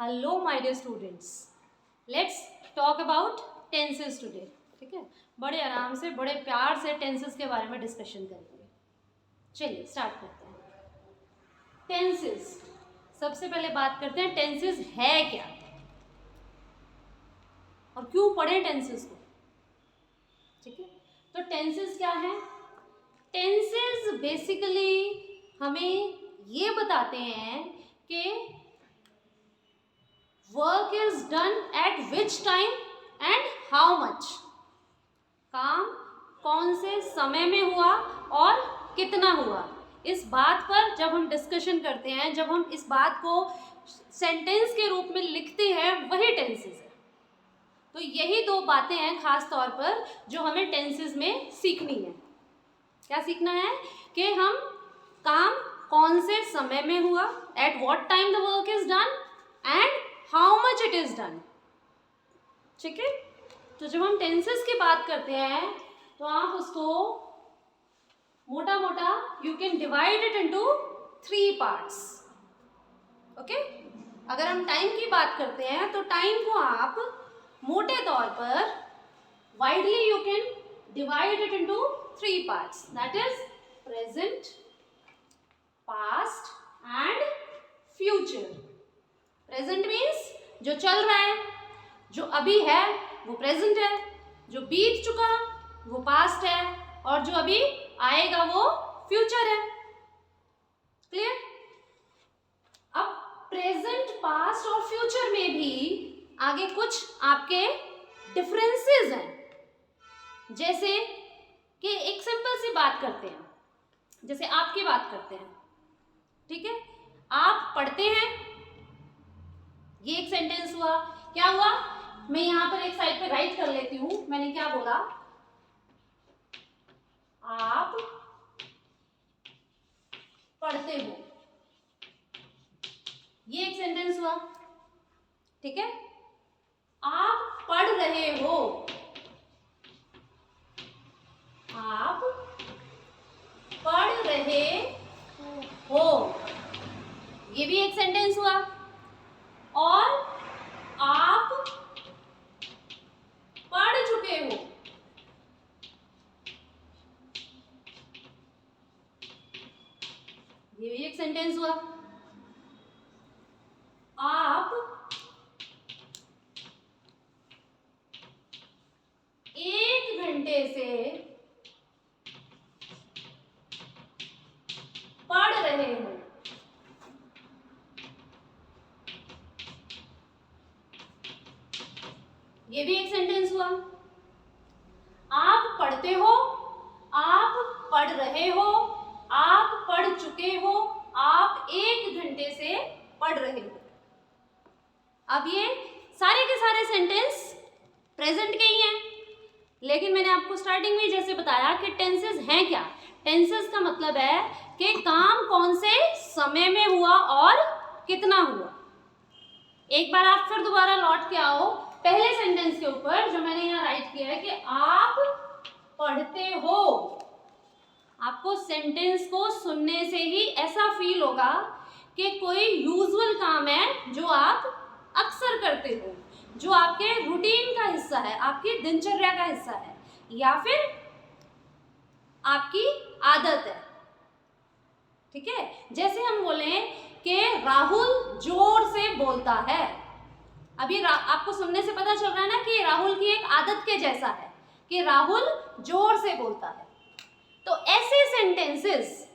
Hello my dear students, let's talk about tenses today. ठीक है, बड़े आराम से बड़े प्यार से टेंसेस के बारे में डिस्कशन करेंगे। चलिए स्टार्ट करते हैं। टेंसेस, सबसे पहले बात करते हैं टेंसेस है क्या और क्यों पढ़े टेंसेस को। ठीक है, तो टेंसेस क्या है? टेंसेस बेसिकली हमें ये बताते हैं कि work is done at which time and how much. काम कौन से समय में हुआ और कितना हुआ, इस बात पर जब हम डिस्कशन करते हैं, जब हम इस बात को सेंटेंस के रूप में लिखते हैं, वही टेंसेस है। तो यही दो बातें हैं खास तौर पर जो हमें टेंसेस में सीखनी है। क्या सीखना है? कि हम काम कौन से समय में हुआ, at what time the work is done and how much it is done. ठीक है, तो जब हम टेंसेस की बात करते हैं तो आप उसको मोटा मोटा you can divide it into 3 parts. Okay, अगर हम टाइम की बात करते हैं तो टाइम को आप मोटे तौर पर widely you can divide it into 3 parts, that is present, past and future. Present means जो चल रहा है, जो अभी है वो प्रेजेंट है, जो बीत चुका वो पास्ट है और जो अभी आएगा वो फ्यूचर है। क्लियर? अब प्रेजेंट, पास्ट और फ्यूचर में भी आगे कुछ आपके डिफरेंसेस हैं। जैसे कि एक सिंपल सी बात करते हैं, जैसे आपकी बात करते हैं। ठीक है, आप पढ़ते हैं, ये एक सेंटेंस हुआ। क्या हुआ? मैं यहां पर एक साइड पे राइट कर लेती हूं। मैंने क्या बोला? आप पढ़ते हो, ये एक सेंटेंस हुआ। ठीक है, आप पढ़ रहे हो, आप पढ़ रहे हो, ये भी एक सेंटेंस हुआ। और आप पढ़ चुके हो, ये भी एक सेंटेंस हुआ। आप 1 घंटे से पढ़ रहे हो, ये भी एक सेंटेंस हुआ। आप पढ़ते हो, आप पढ़ रहे हो, आप पढ़ चुके हो, आप 1 घंटे से पढ़ रहे हो। अब ये सारे के सारे सेंटेंस प्रेजेंट के ही हैं, लेकिन मैंने आपको स्टार्टिंग में जैसे बताया कि टेंसेस हैं क्या। टेंसेस का मतलब है कि काम कौन से समय में हुआ और कितना हुआ। एक बार आप फिर दोबारा लौट के आओ पहले सेंटेंस के ऊपर, जो मैंने यहाँ राइट किया है कि आप पढ़ते हो। आपको सेंटेंस को सुनने से ही ऐसा फील होगा कि कोई यूजुअल काम है जो आप अक्सर करते हो, जो आपके रूटीन का हिस्सा है, आपकी दिनचर्या का हिस्सा है, या फिर आपकी आदत है। ठीक है, जैसे हम बोले कि राहुल जोर से बोलता है। अभी आपको सुनने से पता चल रहा है ना कि राहुल की एक आदत के जैसा है कि राहुल जोर से बोलता है। तो ऐसे सेंटेंसेस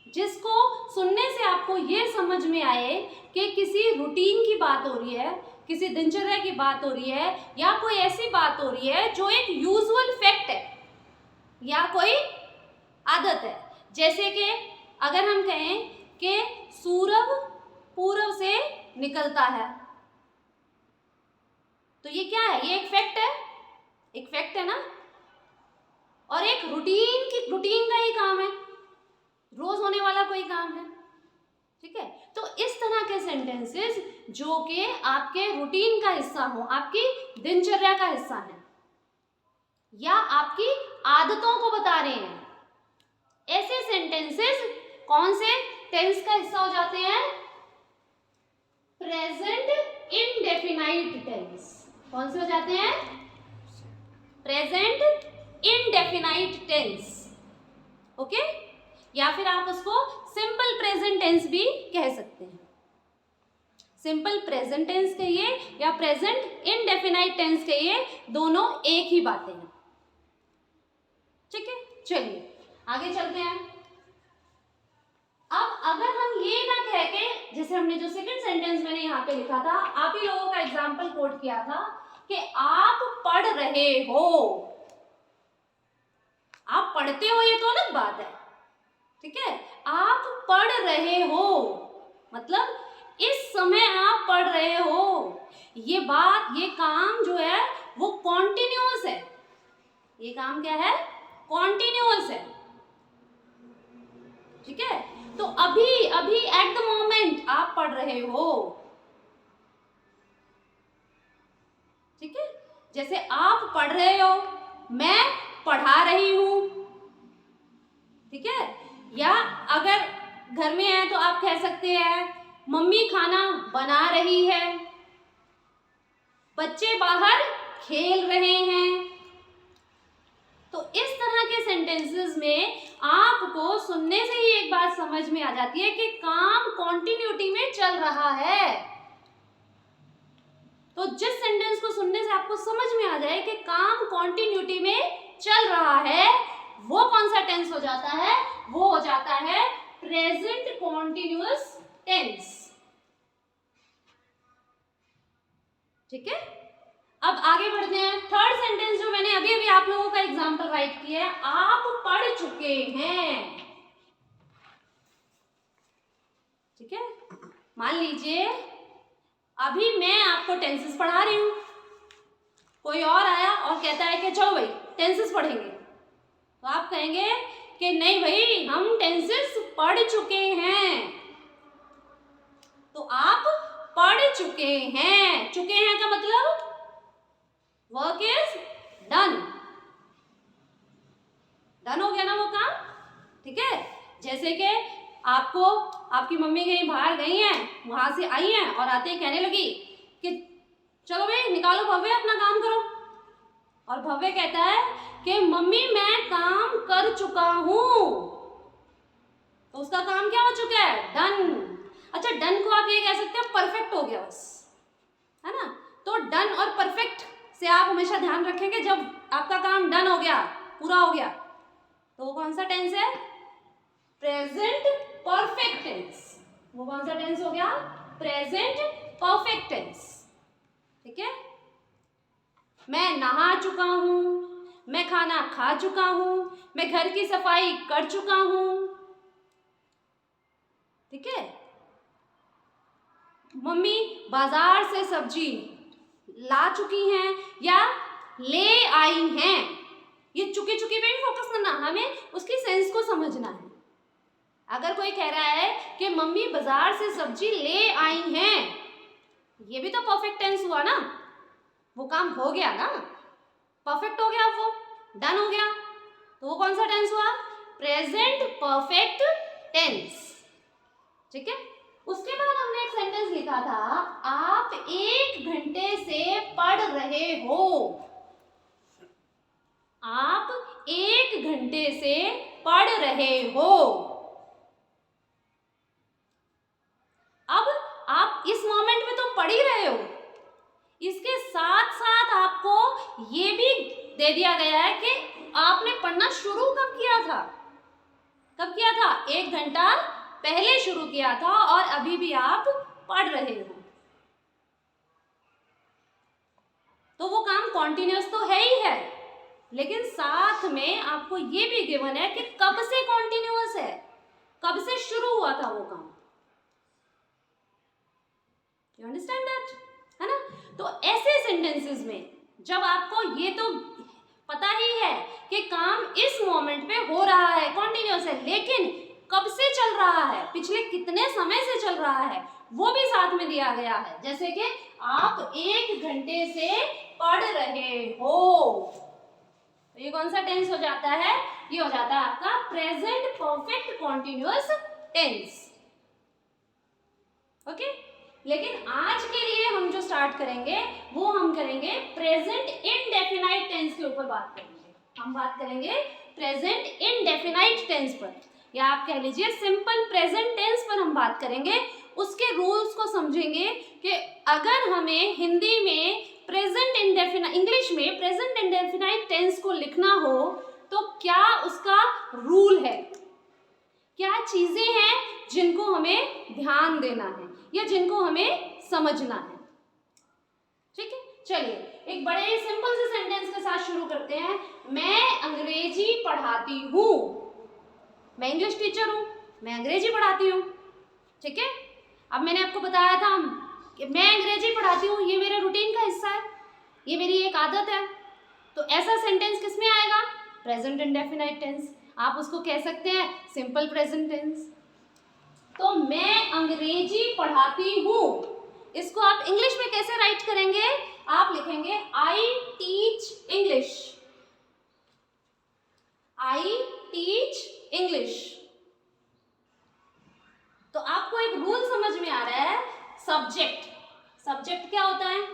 जिसको सुनने से आपको ये समझ में आए कि किसी रूटीन की बात हो रही है, किसी दिनचर्या की बात हो रही है, या कोई ऐसी बात हो रही है जो एक यूजुअल फैक्ट है या कोई आदत है। जैसे कि अगर हम कहें कि सूरज पूरब से निकलता है, तो ये क्या है? ये एक फैक्ट है, एक फैक्ट है ना, और एक रूटीन का ही काम है, रोज होने वाला कोई काम है। ठीक है, तो इस तरह के सेंटेंसेस जो कि आपके रूटीन का हिस्सा हो, आपकी दिनचर्या का हिस्सा है, या आपकी आदतों को बता रहे हैं, ऐसे सेंटेंसेस कौन से टेंस का हिस्सा हो जाते हैं? Present indefinite tense. कौन से हो जाते हैं? Present indefinite tense. ओके, या फिर आप उसको सिंपल प्रेजेंट टेंस भी कह सकते हैं। सिंपल प्रेजेंट टेंस कहिए या प्रेजेंट इंडेफिनाइट टेंस कहिए, दोनों एक ही बातें हैं। ठीक है, चलिए आगे चलते हैं। अब अगर हम ये ना कह के, जैसे हमने जो सेकंड सेंटेंस मैंने यहाँ पे लिखा था, आप ही लोगों का एग्जाम्पल कोट किया था कि आप पढ़ रहे हो। आप पढ़ते हो ये तो अलग बात है, ठीक है। आप पढ़ रहे हो मतलब इस समय आप पढ़ रहे हो। ये बात, ये काम जो है वो कॉन्टिन्यूअस है। ये काम क्या है? कॉन्टिन्यूअस है, ठीक है। तो अभी अभी एट द मोमेंट आप पढ़ रहे हो, ठीक है। जैसे आप पढ़ रहे हो, मैं पढ़ा रही हूं, ठीक है। या अगर घर में है तो आप कह सकते हैं मम्मी खाना बना रही है, बच्चे बाहर खेल रहे हैं। तो इस तरह के सेंटेंसेस में आपको सुनने से ही एक बात समझ में आ जाती है कि काम कॉन्टिन्यूटी में चल रहा है। तो जिस सेंटेंस को सुनने से आपको समझ में आ जाए कि काम कॉन्टिन्यूटी में चल रहा है, वो कौन सा टेंस हो जाता है? वो हो जाता है प्रेजेंट कॉन्टिन्यूअस टेंस, ठीक है। अब आगे बढ़ते हैं। थर्ड सेंटेंस जो मैंने अभी अभी आप लोगों का एग्जाम्पल राइट किया है, आप पढ़ चुके हैं, ठीक है। मान लीजिए अभी मैं आपको टेंसेस पढ़ा रही हूं, कोई और आया और कहता है कि चलो भाई टेंसेस पढ़ेंगे, तो आप कहेंगे कि नहीं भाई हम टेंसेस पढ़ चुके हैं। तो आप पढ़ चुके हैं, चुके हैं का मतलब वर्क इज डन, डन हो गया ना वो काम, ठीक है। जैसे कि आपको आपकी मम्मी कहीं बाहर गई हैं, वहां से आई हैं और आते ही कहने लगी कि चलो भाई निकालो भव्य अपना काम करो, और भव्य कहता है कि मम्मी मैं काम कर चुका हूं, तो उसका काम क्या हो चुका है? डन। अच्छा, डन को आप ये कह सकते हैं परफेक्ट हो गया बस, है ना। तो डन और परफेक्ट से आप हमेशा ध्यान रखेंगे, जब आपका काम डन हो गया, पूरा हो गया, तो वो कौन सा टेंस है? Present perfect tense. वो कौन सा टेंस हो गया? प्रेजेंट परफेक्ट टेंस, ठीक है। मैं नहा चुका हूं, मैं खाना खा चुका हूं, मैं घर की सफाई कर चुका हूं, ठीक है। मम्मी बाजार से सब्जी ला चुकी हैं या ले आई हैं। ये चुकी चुकी पे भी फोकस करना, हमें उसकी सेंस को समझना है। अगर कोई कह रहा है कि मम्मी बाजार से सब्जी ले आई हैं, ये भी तो परफेक्ट टेंस हुआ ना, वो काम हो गया ना, परफेक्ट हो गया, वो डन हो गया, तो वो कौन सा टेंस हुआ? प्रेजेंट परफेक्ट टेंस, ठीक है। उसके बाद हमने एक सेंटेंस लिखा था, आप 1 घंटे से पढ़ रहे हो। आप 1 घंटे से पढ़ रहे हो। अब आप इस मोमेंट में तो पढ़ ही रहे हो, इसके साथ साथ आपको ये भी दे दिया गया है कि आपने पढ़ना शुरू कब किया था। कब किया था? 1 घंटा पहले शुरू किया था और अभी भी आप पढ़ रहे हो, तो वो काम कॉन्टिन्यूअस तो है ही है, लेकिन साथ में आपको ये भी गिवन है कि कब से कॉन्टिन्यूअस है, कब से शुरू हुआ था वो काम। यू अंडरस्टैंड दैट, है ना। तो ऐसे सेंटेंसेस में जब आपको ये तो पता ही है कि काम इस मोमेंट पे हो रहा है, कॉन्टिन्यूअस है, लेकिन कब से चल रहा है, पिछले कितने समय से चल रहा है, वो भी साथ में दिया गया है। जैसे कि आप 1 घंटे से पढ़ रहे हो, तो ये कौन सा टेंस हो जाता है? ये हो जाता है आपका present perfect continuous tense, okay. लेकिन आज के लिए हम जो स्टार्ट करेंगे वो हम करेंगे प्रेजेंट इनडेफिनाइट टेंस के ऊपर बात करेंगे। हम बात करेंगे प्रेजेंट इनडेफिनाइट टेंस पर, या आप कह लीजिए सिंपल प्रेजेंट टेंस पर हम बात करेंगे। उसके रूल्स को समझेंगे कि अगर हमें हिंदी में प्रेजेंट इंडेफिनाइट, इंग्लिश में प्रेजेंट इंडेफिनाइट टेंस को लिखना हो तो क्या उसका रूल है, क्या चीजें हैं जिनको हमें ध्यान देना है या जिनको हमें समझना है। ठीक है, चलिए एक बड़े ही सिंपल से सेंटेंस के साथ शुरू करते हैं। मैं अंग्रेजी पढ़ाती हूँ। मैं इंग्लिश टीचर हूँ, मैं अंग्रेजी पढ़ाती हूँ। ठीक है, अब मैंने आपको बताया था कि मैं अंग्रेजी पढ़ाती हूँ, ये मेरे रूटीन का हिस्सा है, ये मेरी एक आदत है। तो ऐसा सेंटेंस किस में आएगा? Present indefinite tense. आप उसको कह सकते हैं सिंपल प्रेजेंट टेंस। तो मैं अंग्रेजी पढ़ाती हूँ, इसको आप इंग्लिश में कैसे राइट करेंगे? आप लिखेंगे आई टीच इंग्लिश। आई टीच इंग्लिश। तो आपको एक रूल समझ में आ रहा है। सब्जेक्ट, सब्जेक्ट क्या होता है?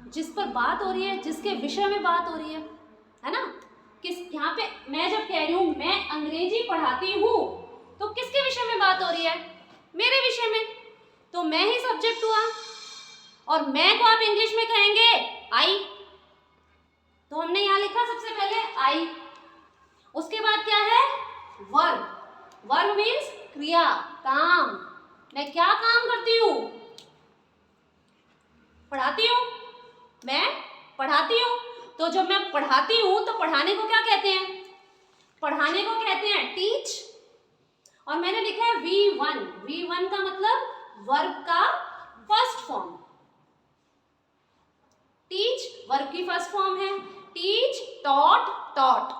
जिस पर बात हो रही है, जिसके विषय में बात हो रही है ना? किस, यहाँ पे मैं जब कह रही हूँ मैं अंग्रेजी पढ़ाती हूँ, तो किसके विषय में बात हो रही है? मेरे विषय में। तो मैं ही सब्जेक्ट हुआ, और मैं को आप इंग्लिश में कहेंगे आई। तो हमने यहाँ लिखा सबसे पहले आई। उसके बाद क्या है? वर्ब। वर्ब मीन्स क्रिया, काम। मैं क्या काम करती हूँ? पढ़ाती हूँ। मैं पढ़ाती हूँ। तो जब मैं पढ़ाती हूँ तो पढ़ाने को क्या कहते हैं? पढ़ाने को कहते हैं टीच। और मैंने लिखा है V1। V1 का मतलब वर्ब का फर्स्ट फॉर्म। टीच वर्ब की फर्स्ट फॉर्म है। Teach, taught, taught.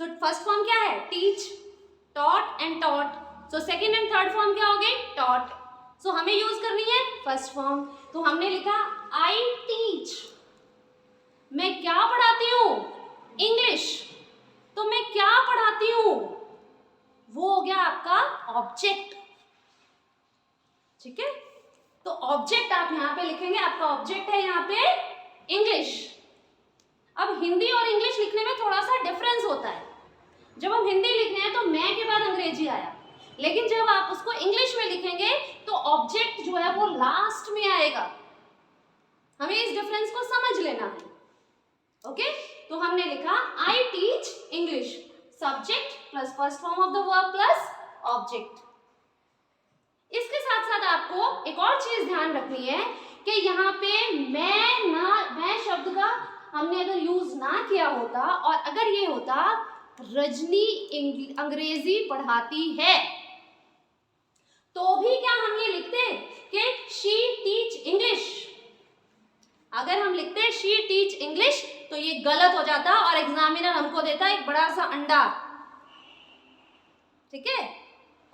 So first form क्या है? Teach, taught and taught. So second and third form क्या हो गई? टॉट। सो हमें यूज करनी है फर्स्ट फॉर्म। तो हमने लिखा आई टीच। मैं क्या पढ़ाती हूँ? इंग्लिश। तो मैं क्या पढ़ाती हूँ? वो हो गया आपका ऑब्जेक्ट। ठीक है, तो ऑब्जेक्ट आप यहाँ पे लिखेंगे। आपका ऑब्जेक्ट है यहाँ पे इंग्लिश। अब हिंदी और इंग्लिश लिखने में थोड़ा सा डिफरेंस होता है। जब हम हिंदी लिख रहे हैं तो मैं के बाद अंग्रेजी आया, लेकिन जब आप उसको इंग्लिश में लिखेंगे तो ऑब्जेक्ट जो है वो लास्ट में आएगा। हमें इस डिफरेंस को समझ लेना है। ओके, तो हमने लिखा आई teach English. Subject plus first form of the verb plus object. इसके साथ साथ आपको एक और चीज ध्यान रखनी है कि यहाँ पे मैं शब्द का हमने अगर यूज ना किया होता और अगर ये होता रजनी अंग्रेजी पढ़ाती है, तो भी क्या हम ये लिखते कि शी टीच इंग्लिश? अगर हम लिखते शी टीच इंग्लिश तो ये गलत हो जाता और एग्जामिनर हमको देता एक बड़ा सा अंडा। ठीक है,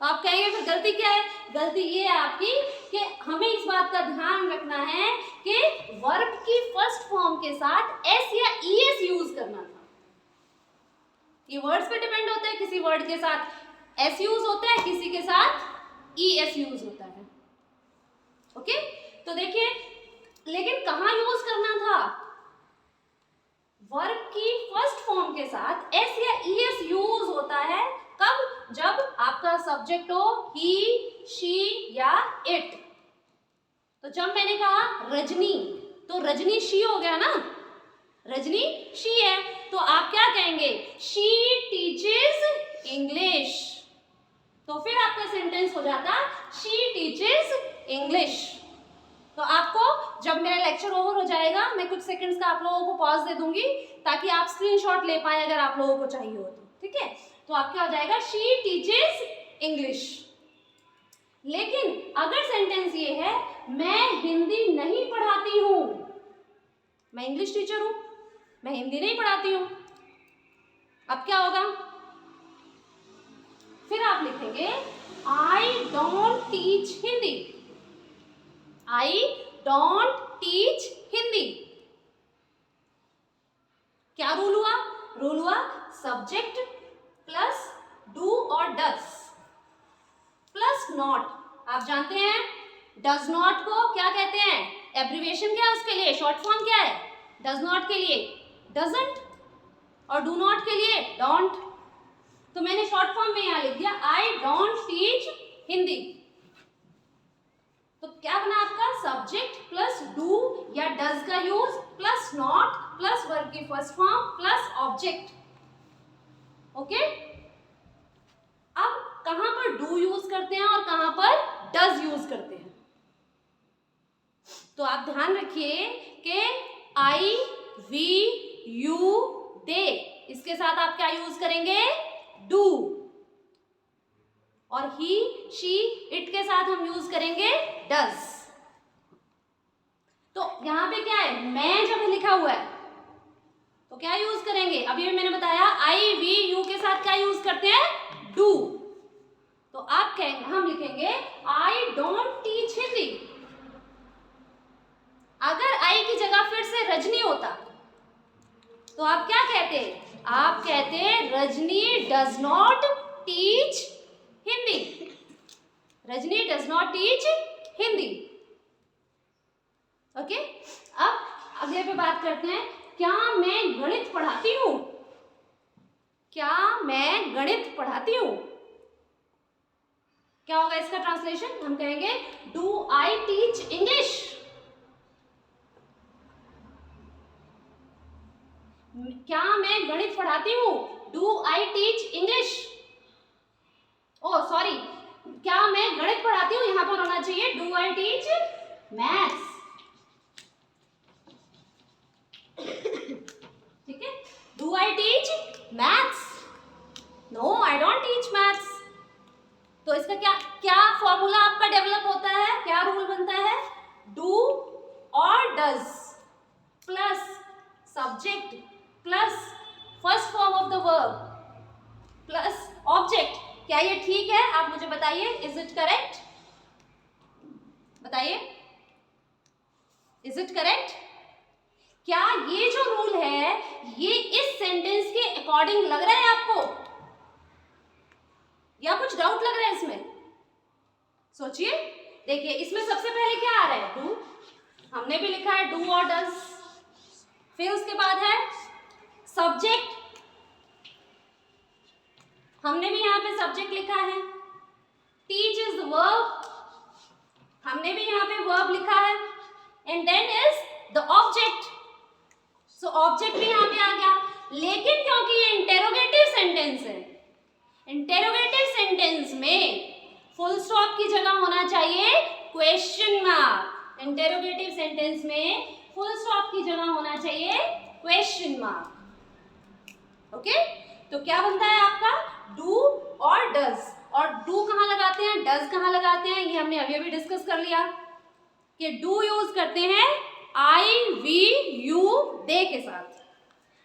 तो आप कहेंगे फिर गलती क्या है? गलती ये है आपकी कि हमें इस बात का ध्यान रखना है कि वर्ब की फर्स्ट फॉर्म के साथ एस या ईएस यूज करना था। ये वर्ड्स पे डिपेंड होता है। किसी वर्ड के साथ एस यूज होता है, किसी के साथ ईएस यूज होता है। ओके, तो देखिए, लेकिन कहाँ यूज करना था? वर्ब की फर्स्ट फॉर्म के साथ एस या ईएस यूज होता है कब? जब आपका सब्जेक्ट हो ही, शी या इट। तो जब मैंने कहा रजनी, तो रजनी शी हो गया ना, रजनी शी है, तो आप क्या कहेंगे? She teaches English. तो फिर आपका सेंटेंस हो जाता शी टीचेस इंग्लिश। तो आपको जब मेरा लेक्चर ओवर हो जाएगा, मैं कुछ सेकंड्स का आप लोगों को पॉज दे दूंगी ताकि आप स्क्रीनशॉट ले पाए अगर आप लोगों को चाहिए हो तो। ठीक है, तो आप क्या हो जाएगा? She teaches English. लेकिन अगर सेंटेंस ये है मैं हिंदी नहीं पढ़ाती हूं, मैं इंग्लिश टीचर हूं, मैं हिंदी नहीं पढ़ाती हूं, अब क्या होगा? फिर आप लिखेंगे आई don't teach Hindi. I don't teach Hindi. क्या रूल हुआ? रूल हुआ सब्जेक्ट प्लस डू और डस प्लस नॉट। आप जानते हैं डज नॉट को क्या कहते हैं, एब्रिविएशन क्या है उसके लिए, शॉर्ट फॉर्म क्या है, डज नॉट के लिए डजंट और डू नॉट के लिए डोंट। तो मैंने शॉर्ट फॉर्म में यहां लिख दिया आई डोंट टीच हिंदी। तो क्या बना आपका, सब्जेक्ट प्लस डू या डज का use plus not plus verb की first form plus object. Okay, अब कहां पर डू यूज करते हैं और कहां पर डज यूज करते हैं, तो आप ध्यान रखिए कि आई वी यू दे, इसके साथ आप क्या यूज करेंगे, डू, और ही शी इट के साथ हम यूज करेंगे डज। तो यहां पे क्या है, मैं जब लिखा हुआ है तो क्या यूज करेंगे, अभी मैंने बताया आई वी यू के साथ क्या यूज करते हैं, डू। तो आप कहेंगे, हम लिखेंगे आई डोंट टीच हिंदी। अगर आई की जगह फिर से रजनी होता तो आप क्या कहते, आप कहते Rajni does not teach Hindi, Rajni does not teach Hindi. Okay, अब अगले पे बात करते हैं, क्या मैं गणित पढ़ाती हूं, क्या मैं गणित पढ़ाती हूं, क्या होगा इसका ट्रांसलेशन, हम कहेंगे डू आई टीच इंग्लिश, क्या मैं गणित पढ़ाती हूं, do I teach English. Oh sorry, क्या मैं गणित पढ़ाती हूं, यहां पर होना चाहिए डू आई टीच मैथ्स। ठीक है, do I teach maths, no I don't teach maths. तो इसका क्या क्या फॉर्मूला आपका डेवलप होता है, क्या रूल बनता है, डू और does plus subject plus first form of the verb plus object. क्या ये ठीक है, आप मुझे बताइए, इज इट करेक्ट, बताइए इज इट करेक्ट। क्या ये जो रूल है ये इस सेंटेंस के अकॉर्डिंग लग रहा है आपको, या कुछ डाउट लग रहा है इसमें, सोचिए। देखिए इसमें सबसे पहले क्या आ रहा है, डू, हमने भी लिखा है डू और डज, फिर उसके बाद है सब्जेक्ट, हमने भी यहां पे सब्जेक्ट लिखा है, टीच इज द वर्ब, हमने भी यहां पे वर्ब लिखा है, and then is the object. So object भी यहां पे आ गया, लेकिन क्योंकि ये इंटेरोगेटिव सेंटेंस है, इंटेरोगेटिव सेंटेंस में फुल स्टॉप की जगह होना चाहिए क्वेश्चन मार्क, इंटेरोगेटिव सेंटेंस में फुल स्टॉप की जगह होना चाहिए क्वेश्चन मार्क। ओके, तो क्या बनता है आपका, डू और डज, और डू कहां लगाते हैं, डज कहां लगाते हैं, ये हमने अभी अभी डिस्कस कर लिया कि डू यूज करते हैं आई वी यू दे के साथ,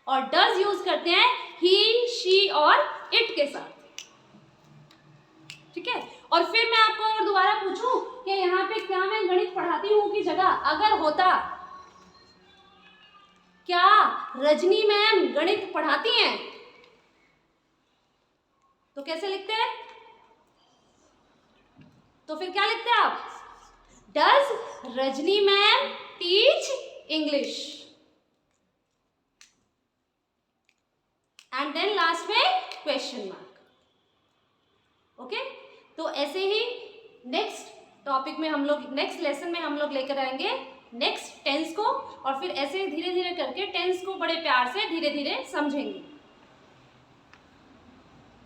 और डज यूज करते हैं ही शी और इट के साथ। ठीक है, और फिर मैं आपको और दोबारा पूछूं कि यहाँ पे क्या मैं गणित पढ़ाती हूँ की जगह अगर होता, क्या रजनी मैम गणित पढ़ाती हैं, तो कैसे लिखते हैं, तो फिर क्या लिखते हैं आप, does Rajni ma'am teach English, and then last में क्वेश्चन मार्क। ओके, तो ऐसे ही नेक्स्ट टॉपिक में हम लोग, नेक्स्ट लेसन में हम लोग लेकर आएंगे नेक्स्ट टेंस को, और फिर ऐसे धीरे धीरे करके टेंस को बड़े प्यार से धीरे धीरे समझेंगे।